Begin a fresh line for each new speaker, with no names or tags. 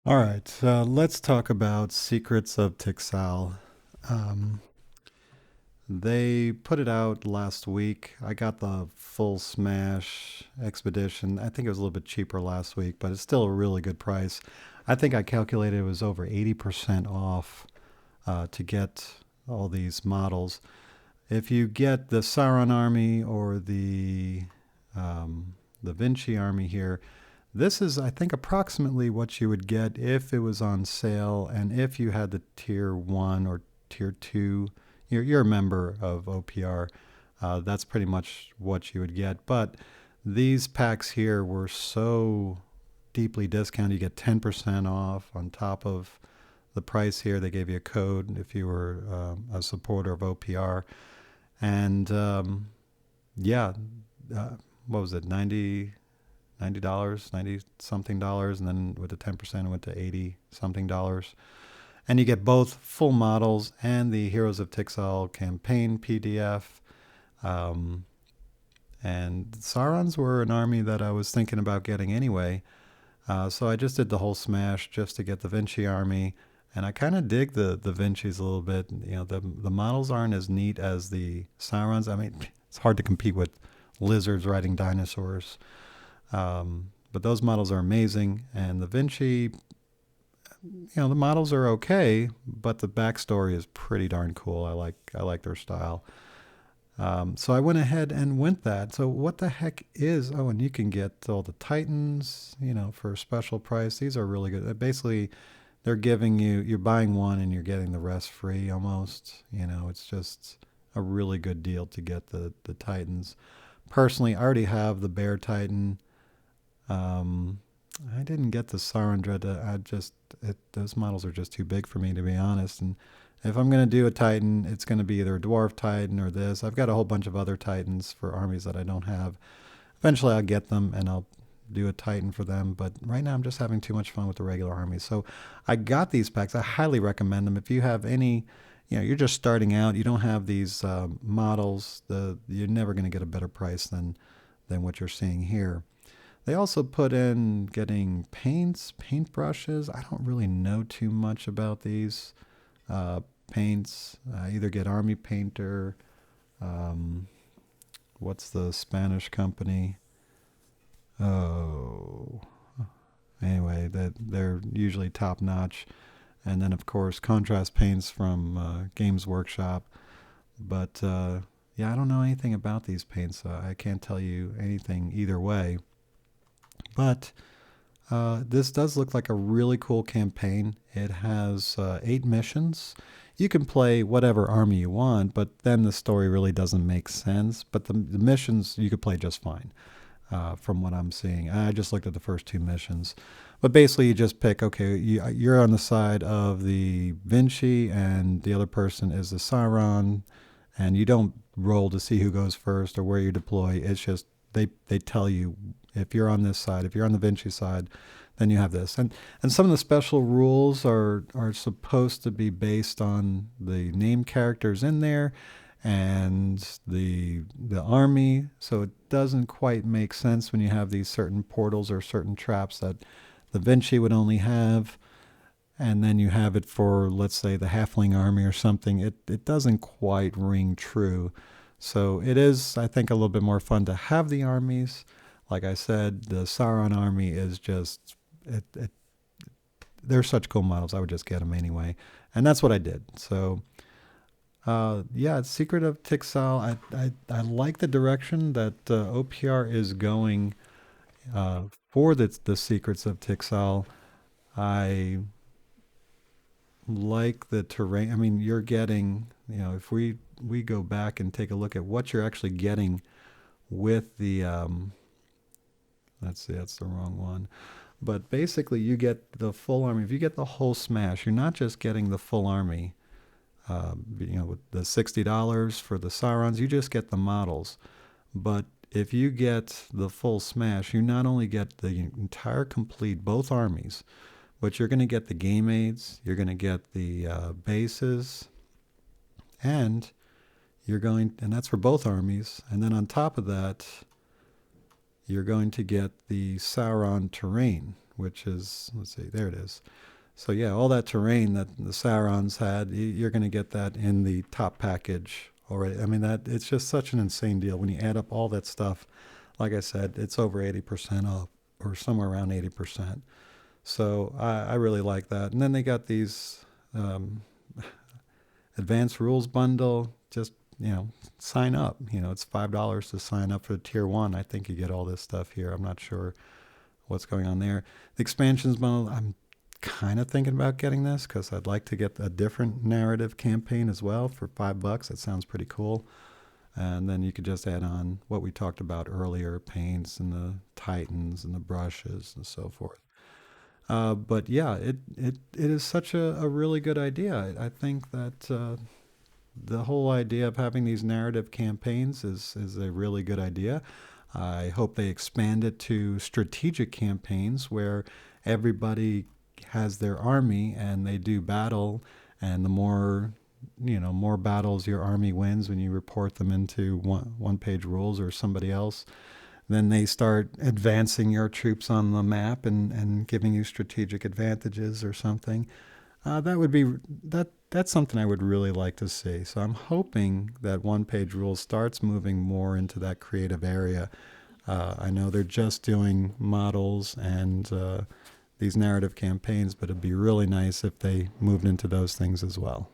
All right, let's talk about Secrets of Tixal. Um, they put it out last week. I got the full Smash Expedition. I think it was a little bit cheaper last week, but it's still a really good price. I think I calculated it was over 80% off to get all these models. If you get the Sauron army or the Vinci army here, this is, I think, approximately what you would get if it was on sale and if you had the tier one or tier two. You're a member of OPR. That's pretty much what you would get. But these packs here were so deeply discounted. You get 10% off on top of the price here. They gave you a code if you were a supporter of OPR. And yeah, uh, what was it, $90, 90 something dollars, and then with the 10% it went to 80 something dollars. And you get both full models and the Heroes of Tixal campaign PDF. Um, and Saurons were an army that I was thinking about getting anyway. So I just did the whole smash just to get the Vinci army. And I kind of dig the Vinci's a little bit. You know, the models aren't as neat as the Saurons. I mean, it's hard to compete with lizards riding dinosaurs. But those models are amazing, and the Vinci, the models are okay, but the backstory is pretty darn cool. I like their style. So I went ahead and went that. So what the heck is? Oh, and you can get all the Titans, for a special price. These are really good. Basically, they're giving you're buying one and you're getting the rest free almost. It's just a really good deal to get the Titans. Personally, I already have the Bear Titan. Um, I didn't get the Sarandra. Those models are just too big for me, to be honest. And if I'm going to do a Titan, it's going to be either a Dwarf Titan or this. I've got a whole bunch of other Titans for armies that I don't have. Eventually, I'll get them and I'll do a Titan for them. But right now, I'm just having too much fun with the regular armies. So I got these packs. I highly recommend them. If you have any, you're just starting out. You don't have these models. You're never going to get a better price than what you're seeing here. They also put in getting paintbrushes. I don't really know too much about these uh, paints. I either get Army Painter. Um, what's the Spanish company? Oh, anyway, they're usually top notch. And then, of course, contrast paints from Games Workshop. But yeah, I don't know anything about these paints. I can't tell you anything either way. But this does look like a really cool campaign. It has 8 missions. You can play whatever army you want, but then the story really doesn't make sense. But the missions you could play just fine, from what I'm seeing. I just looked at the first 2 missions. But basically, you just pick, okay, you're on the side of the Vinci, and the other person is the Sauron, and you don't roll to see who goes first or where you deploy. It's just they tell you if you're on this side, if you're on the Vinci side, then you have this. And some of the special rules are supposed to be based on the named characters in there and the army. So it doesn't quite make sense when you have these certain portals or certain traps that the Vinci would only have, and then you have it for, let's say, the Halfling army or something. It doesn't quite ring true. So it is, I think, a little bit more fun to have the armies. Like I said, the Sauron army is just they're such cool models. I would just get them anyway, and that's what I did. So yeah, Secret of Tixal. I like the direction that OPR is going for the Secrets of Tixal. I like the terrain. I mean, you're getting, if we go back and take a look at what you're actually getting with the let's see, that's the wrong one. But basically, you get the full army. If you get the whole smash, you're not just getting the full army. With the $60 for the Saurons, you just get the models. But if you get the full smash, you not only get the entire complete both armies, but you're going to get the game aids, you're going to get the bases, and and that's for both armies. And then on top of that, you're going to get the Sauron terrain, which is, let's see, there it is. So yeah, all that terrain that the Saurons had, you're going to get that in the top package already. I mean, that it's just such an insane deal when you add up all that stuff. Like I said, it's over 80% off, or somewhere around 80%. So I really like that. And then they got these um, advanced rules bundle. Just sign up. It's $5 to sign up for tier one. I think you get all this stuff here. I'm not sure what's going on there. The expansions bundle. I'm kind of thinking about getting this because I'd like to get a different narrative campaign as well for $5. That sounds pretty cool. And then you could just add on what we talked about earlier, paints and the titans and the brushes and so forth. But yeah, it is such a really good idea. I think that the whole idea of having these narrative campaigns is a really good idea. I hope they expand it to strategic campaigns where everybody has their army and they do battle, and the more battles your army wins when you report them into one page rules or somebody else, then they start advancing your troops on the map and giving you strategic advantages or something. That would be that's something I would really like to see. So I'm hoping that one page rules starts moving more into that creative area. I know they're just doing models and these narrative campaigns, but it'd be really nice if they moved into those things as well.